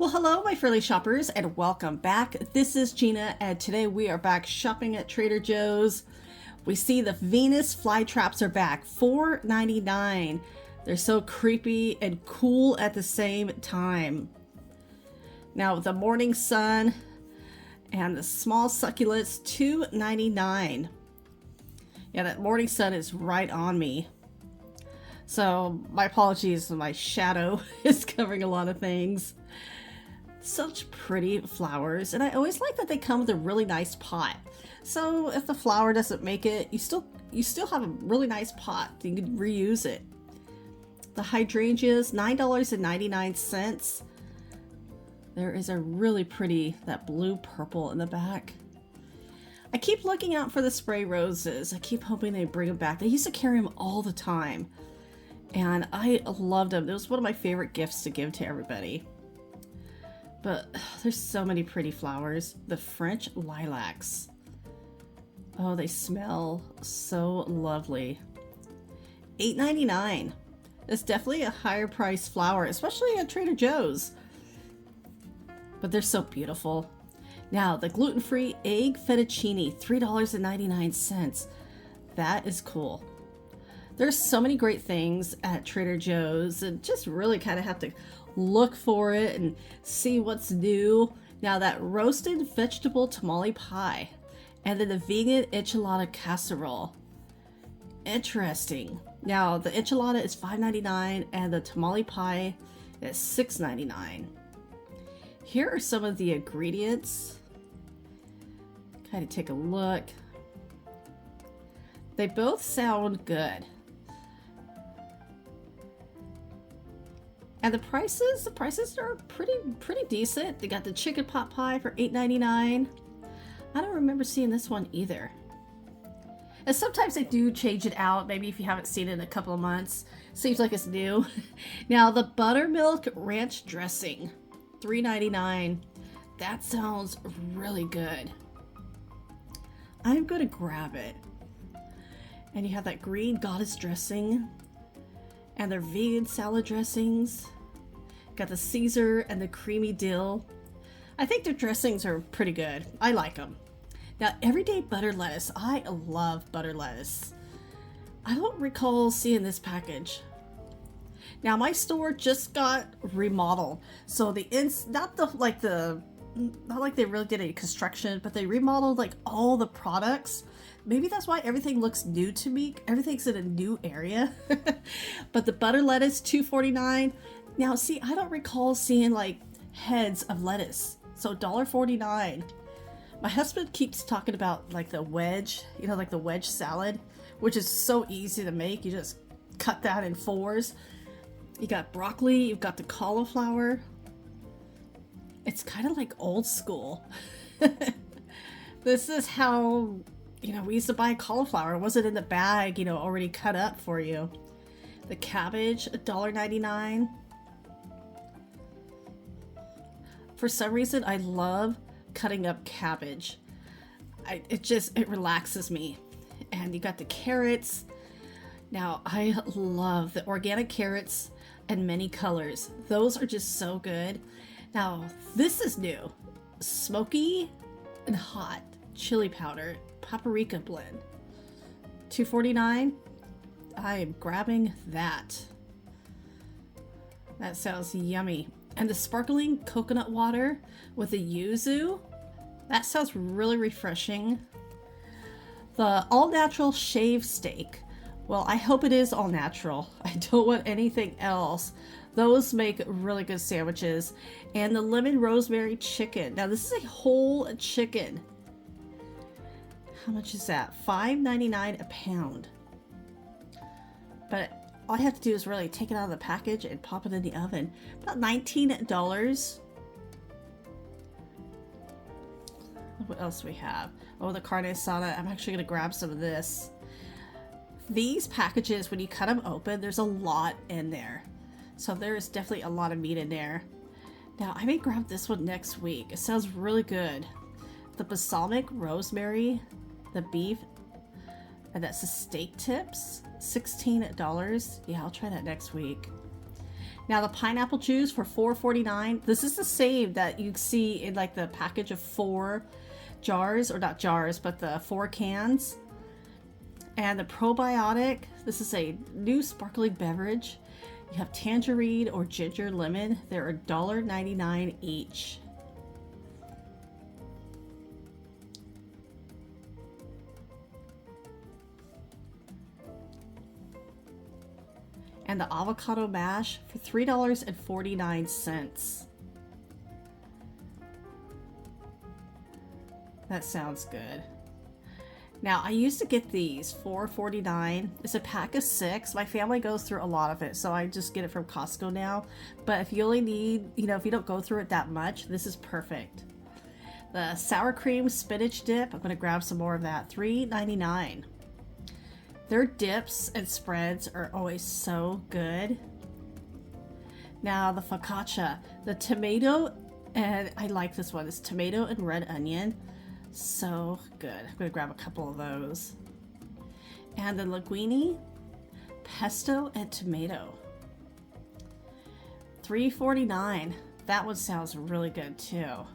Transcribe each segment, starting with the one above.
Well, hello, my frilly shoppers, and welcome back. This is Gina, and today we are back shopping at Trader Joe's. We see the Venus flytraps are back, $4.99. They're so creepy and cool at the same time. Now, the morning sun and the small succulents, $2.99. Yeah, that morning sun is right on me. So, my apologies, my shadow is covering a lot of things. Such pretty flowers, and I always like that they come with a really nice pot. So if the flower doesn't make it, you still have a really nice pot. You can reuse it. The hydrangeas, $9.99. There is a really pretty, that blue purple in the back. I keep looking out for the spray roses. I keep hoping they bring them back. They used to carry them all the time, and I loved them. It was one of my favorite gifts to give to everybody. But there's so many pretty flowers. The French lilacs. Oh, they smell so lovely. $8.99. It's definitely a higher price flower, especially at Trader Joe's. But they're so beautiful. Now, the gluten-free egg fettuccine, $3.99. That is cool. There's so many great things at Trader Joe's, and just really kind of have to look for it and see what's new. Now, that roasted vegetable tamale pie, and then the vegan enchilada casserole. Interesting. Now, the enchilada is $5.99 and the tamale pie is $6.99. Here are some of the ingredients. Kind of take a look. They both sound good. And the prices are pretty decent. They got the chicken pot pie for $8.99. I don't remember seeing this one either. And sometimes they do change it out. Maybe if you haven't seen it in a couple of months. Seems like it's new. Now, the buttermilk ranch dressing, $3.99. That sounds really good. I'm going to grab it. And you have that green goddess dressing. And their vegan salad dressings. Got the Caesar and the creamy dill. I think their dressings are pretty good. I like them. Now, everyday butter lettuce. I love butter lettuce. I don't recall seeing this package. Now, my store just got remodeled. So not like they really did any construction, but they remodeled like all the products. Maybe that's why everything looks new to me. Everything's in a new area. But the butter lettuce, $2.49. Now, see, I don't recall seeing like heads of lettuce. So $1.49. My husband keeps talking about like the wedge, like the wedge salad, which is so easy to make. You just cut that in fours. You got broccoli, you've got the cauliflower. It's kind of like old school. This is how, we used to buy cauliflower. It wasn't in the bag, already cut up for you. The cabbage, $1.99. For some reason, I love cutting up cabbage. It relaxes me. And you got the carrots. Now, I love the organic carrots and many colors. Those are just so good. Now, this is new. Smoky and hot chili powder paprika blend, $2.49. I am grabbing that. That sounds yummy. And the sparkling coconut water with the yuzu, that sounds really refreshing. The all-natural shave steak. Well, I hope it is all natural. I don't want anything else. Those make really good sandwiches. And the lemon rosemary chicken. Now, this is a whole chicken. How much is that? $5.99 a pound. But all I have to do is really take it out of the package and pop it in the oven. About $19. What else do we have? Oh, the carne asada. I'm actually going to grab some of this. These packages, when you cut them open, there's a lot in there. So there is definitely a lot of meat in there. Now, I may grab this one next week. It sounds really good. The balsamic rosemary, the beef, and that's the steak tips, $16. Yeah, I'll try that next week. Now the pineapple juice for $4.49. This is the same that you see in like the package of 4 jars, or not jars, but the 4 cans. And the probiotic, this is a new sparkling beverage. You have tangerine or ginger lemon. They're $1.99 each. And the avocado mash for $3.49. That sounds good. Now, I used to get these, $4.49. It's a pack of 6. My family goes through a lot of it, so I just get it from Costco now. But if you only need, if you don't go through it that much, this is perfect. The sour cream spinach dip, I'm going to grab some more of that, $3.99. Their dips and spreads are always so good. Now, the focaccia, the tomato, and I like this one, it's tomato and red onion. So good. I'm going to grab a couple of those. And the linguine, pesto and tomato. $3.49. That one sounds really good too.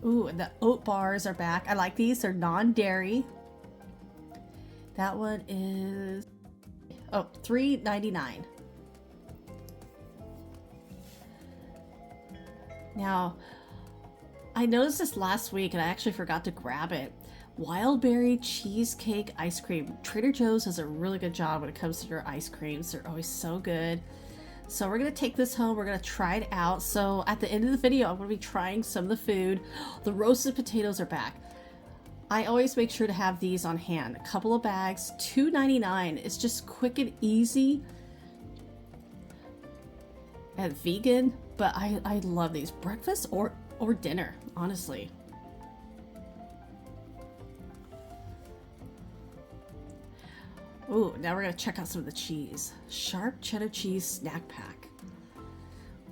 Ooh, and the oat bars are back. I like these. They're non-dairy. That one is $3.99. Now, I noticed this last week and I actually forgot to grab it. Wild berry cheesecake ice cream. Trader Joe's does a really good job when it comes to their ice creams. They're always so good. So we're going to take this home. We're going to try it out. So at the end of the video, I'm going to be trying some of the food. The roasted potatoes are back. I always make sure to have these on hand. A couple of bags, $2.99. It's just quick and easy. And vegan. But I love these. Breakfast or dinner, honestly. Ooh, now we're going to check out some of the cheese. Sharp cheddar cheese snack pack.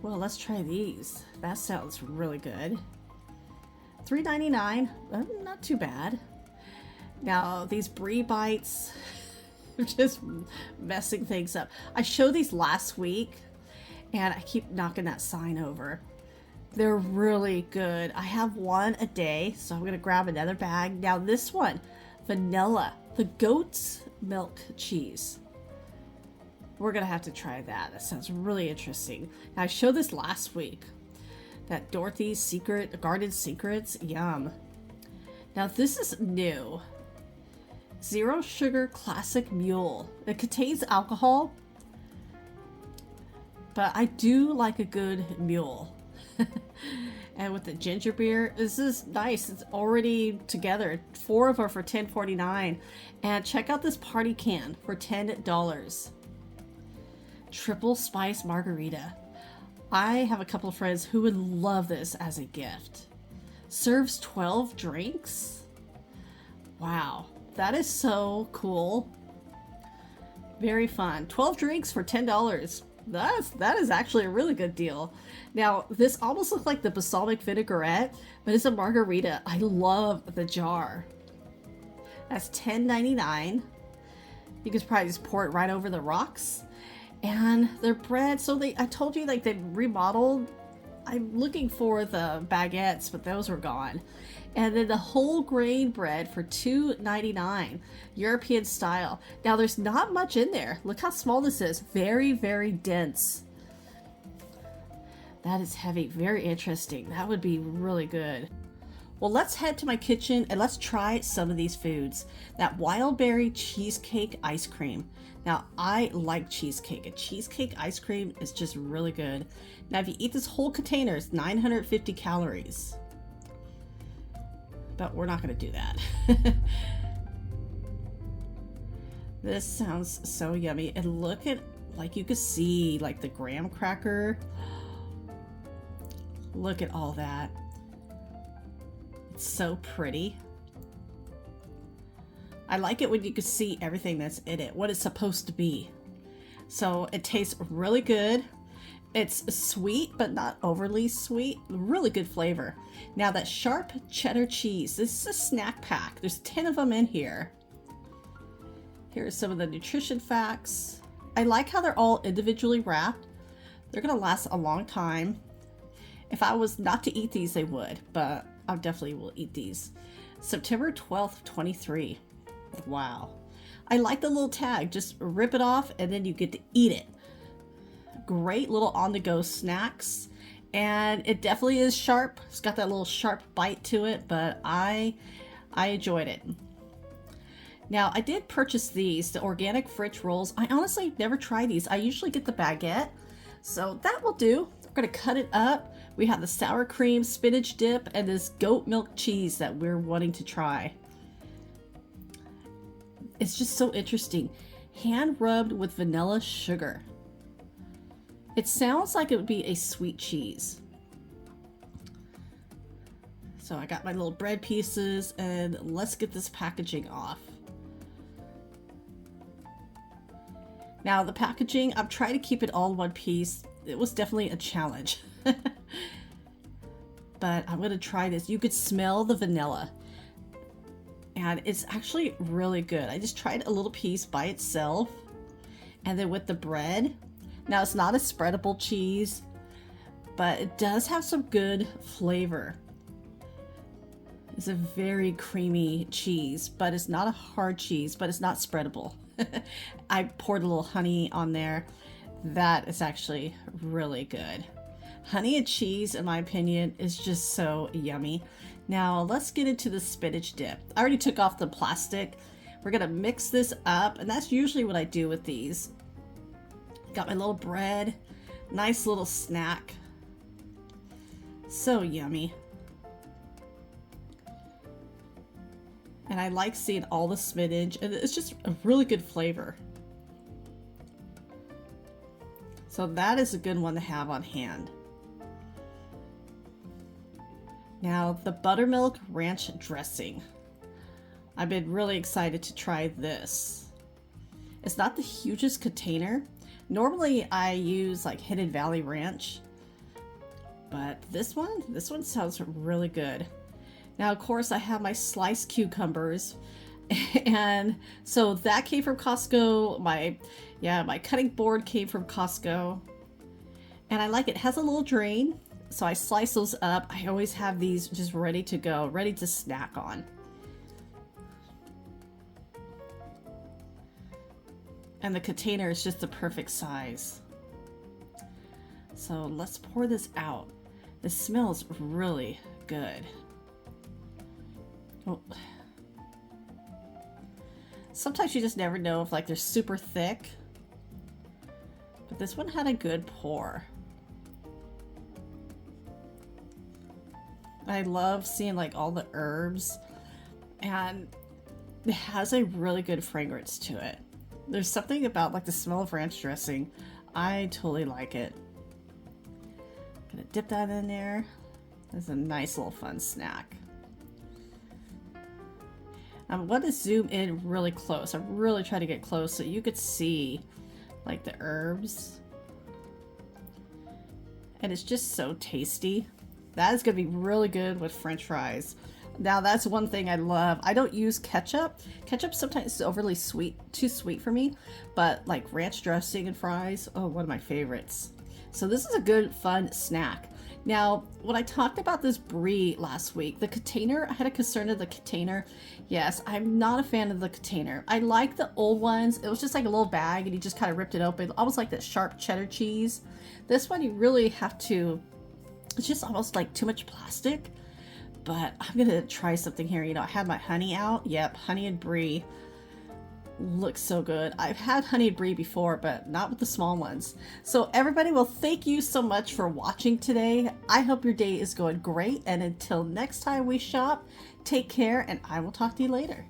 Well, let's try these. That sounds really good. $3.99. Not too bad. Now, these brie bites are just messing things up. I showed these last week. And I keep knocking that sign over. They're really good. I have one a day, so I'm going to grab another bag. Now this one, vanilla, the goat's milk cheese. We're going to have to try that. That sounds really interesting. Now, I showed this last week. That Dorothy's Secret, Garden Secrets, yum. Now this is new. Zero Sugar Classic Mule. It contains alcohol. But I do like a good mule. And with the ginger beer, this is nice. It's already together. 4 of them for $10.49. And check out this party can for $10. Triple spice margarita. I have a couple of friends who would love this as a gift. Serves 12 drinks. Wow, that is so cool. Very fun. 12 drinks for $10. That is actually a really good deal. Now, this almost looks like the balsamic vinaigrette, but it's a margarita. I love the jar. That's $10.99. You could probably just pour it right over the rocks. And their bread, so I told you like they remodeled. I'm looking for the baguettes, but those were gone. And then the whole grain bread for $2.99, European style. Now there's not much in there. Look how small this is. Very, very dense. That is heavy. Very interesting. That would be really good. Well, let's head to my kitchen and let's try some of these foods. That wild berry cheesecake ice cream. Now, I like cheesecake. A cheesecake ice cream is just really good. Now, if you eat this whole container, it's 950 calories. But we're not going to do that. This sounds so yummy. And look at, like you could see, like the graham cracker. Look at all that. It's so pretty. I like it when you can see everything that's in it, what it's supposed to be. So it tastes really good. It's sweet, but not overly sweet. Really good flavor. Now that sharp cheddar cheese, this is a snack pack. There's 10 of them in here. Here's some of the nutrition facts. I like how they're all individually wrapped. They're gonna last a long time. If I was not to eat these, they would, but I definitely will eat these. September 12th, 23. Wow. I like the little tag. Just rip it off and then you get to eat it. Great little on-the-go snacks. And it definitely is sharp. It's got that little sharp bite to it, but I enjoyed it. Now, I did purchase these, the organic French rolls. I honestly never try these. I usually get the baguette, so that will do. We're gonna cut it up. We have the sour cream spinach dip and this goat milk cheese that we're wanting to try. It's just so interesting. Hand rubbed with vanilla sugar. It sounds like it would be a sweet cheese. So I got my little bread pieces and let's get this packaging off. Now the packaging, I've tried to keep it all in one piece. It was definitely a challenge. But I'm gonna try this. You could smell the vanilla. And it's actually really good. I just tried a little piece by itself. And then with the bread. Now it's not a spreadable cheese, but it does have some good flavor. It's a very creamy cheese, but it's not a hard cheese, but it's not spreadable. I poured a little honey on there. That is actually really good. Honey and cheese, in my opinion, is just so yummy. Now let's get into the spinach dip. I already took off the plastic. We're gonna mix this up, and that's usually what I do with these. Got my little bread, nice little snack. So yummy. And I like seeing all the spinach, and it's just a really good flavor. So that is a good one to have on hand. Now the buttermilk ranch dressing. I've been really excited to try this. It's not the hugest container. Normally I use like Hidden Valley Ranch, but this one sounds really good. Now, of course, I have my sliced cucumbers, and so that came from Costco. My cutting board came from Costco, and I like it. It has a little drain, so I slice those up. I always have these just ready to go, ready to snack on. And the container is just the perfect size. So let's pour this out. This smells really good. Oh. Sometimes you just never know if like they're super thick. But this one had a good pour. I love seeing like all the herbs, and it has a really good fragrance to it. There's something about like the smell of ranch dressing. I totally like it. Gonna dip that in there. That's a nice little fun snack. I'm going to zoom in really close. I really try to get close so you could see like the herbs. And it's just so tasty. That is going to be really good with French fries. Now that's one thing I love. I don't use ketchup. Ketchup sometimes is overly sweet, too sweet for me. But like ranch dressing and fries, oh, one of my favorites. So this is a good, fun snack. Now, when I talked about this brie last week, the container, I had a concern of the container. Yes, I'm not a fan of the container. I like the old ones. It was just like a little bag and you just kind of ripped it open. Almost like that sharp cheddar cheese. This one, you really have to, it's just almost like too much plastic. But I'm going to try something here. You know, I had my honey out. Yep, honey and brie. Looks so good. I've had honey and brie before, but not with the small ones. So everybody, well, thank you so much for watching today. I hope your day is going great. And until next time we shop, take care, and I will talk to you later.